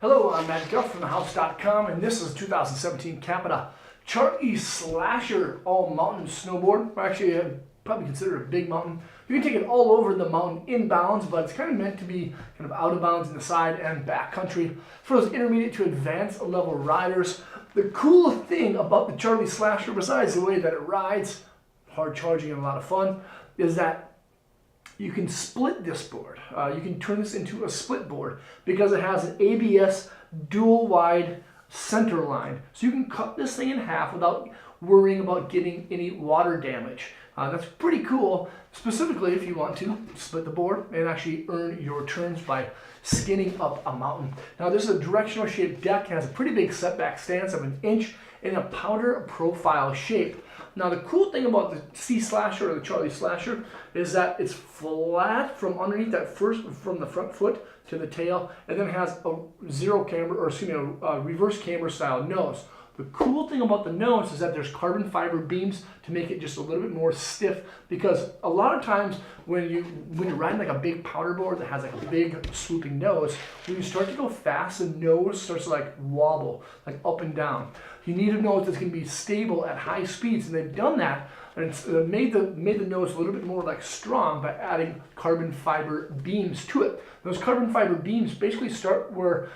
Hello, I'm Matt Guff from thehouse.com, and this is 2017 Capita Charlie Slasher all mountain snowboard. Actually, I'd probably consider it a big mountain. You can take it all over the mountain inbounds, but it's kind of meant to be kind of out of bounds in the side and back country for those intermediate to advanced level riders. The cool thing about the Charlie Slasher, besides the way that it rides, hard charging and a lot of fun, is that you can split this board. You can turn this into a split board because it has an ABS dual wide center line. So you can cut this thing in half without worrying about getting any water damage. That's pretty cool, specifically if you want to split the board and actually earn your turns by skinning up a mountain. Now this is a directional shaped deck, has a pretty big setback stance of 1 inch in a powder profile shape. Now the cool thing about the C Slasher or the Charlie Slasher is that it's flat from underneath that from the front foot to the tail, and then has a zero camber, or excuse me, a reverse camber style nose. The cool thing about the nose is that there's carbon fiber beams to make it just a little bit more stiff, because a lot of times when you're riding like a big powder board that has like a big swooping nose, when you start to go fast, the nose starts to like wobble, like up and down. You need a nose that's going to be stable at high speeds, and they've done that, and it's made the nose a little bit more like strong by adding carbon fiber beams to it. Those carbon fiber beams basically start where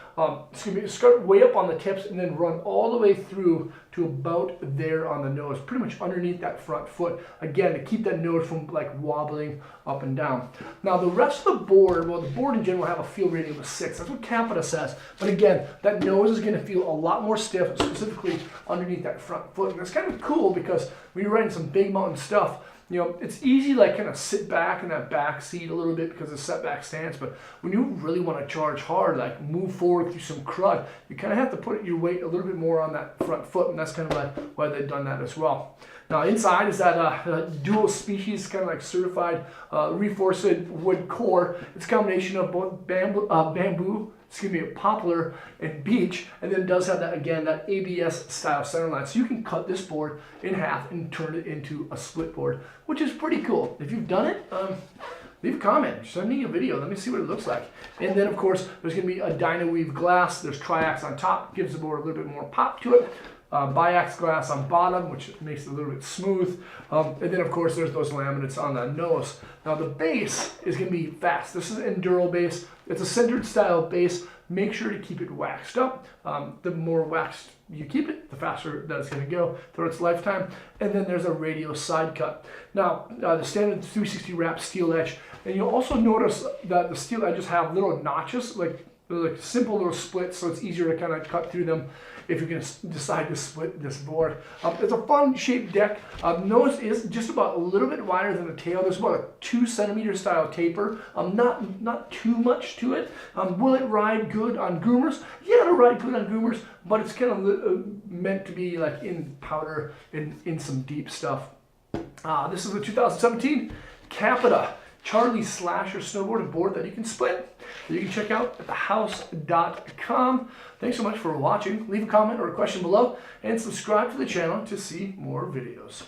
start way up on the tips and then run all the way through to about there on the nose, pretty much underneath that front foot, again to keep that nose from like wobbling up and down. Now the rest of the board, well, the board in general will have a feel rating of a 6. That's what Capita says. But again, that nose is going to feel a lot more stiff, specifically underneath that front foot. And it's kind of cool because when you're riding some big mountain stuff, you know, it's easy like kind of sit back in that back seat a little bit because of setback stance, but when you really want to charge hard, like move forward through some crud, you kind of have to put your weight a little bit more on that front foot, and that's kind of like why they've done that as well. Now inside is that dual species, kind of like certified reinforced wood core. It's a combination of both bamboo, poplar and beech, and then it does have that, again, that ABS style center line. So you can cut this board in half and turn it into a split board, which is pretty cool. If you've done it, leave a comment, send me a video, let me see what it looks like. And then of course, there's gonna be a Dynaweave glass, there's triax on top, gives the board a little bit more pop to it. Biax glass on bottom, which makes it a little bit smooth. And then of course there's those laminates on the nose. Now the base is going to be fast. This is an Enduro base. It's a centered style base. Make sure to keep it waxed up. The more waxed you keep it, the faster that it's going to go throughout its lifetime. And then there's a radial side cut. Now the standard 360 wrap steel edge. And you'll also notice that the steel edges have little notches, like simple little splits, so it's easier to kind of cut through them if you're going to decide to split this board. It's a fun shaped deck. Nose is just about a little bit wider than the tail. There's about a 2 centimeter style taper. Not too much to it. Will it ride good on groomers? Yeah, it'll ride good on groomers, but it's kind of meant to be like in powder, in some deep stuff. This is the 2017 Capita Charlie Slasher snowboard, a board that you can split, that you can check out at thehouse.com. Thanks so much for watching. Leave a comment or a question below, and subscribe to the channel to see more videos.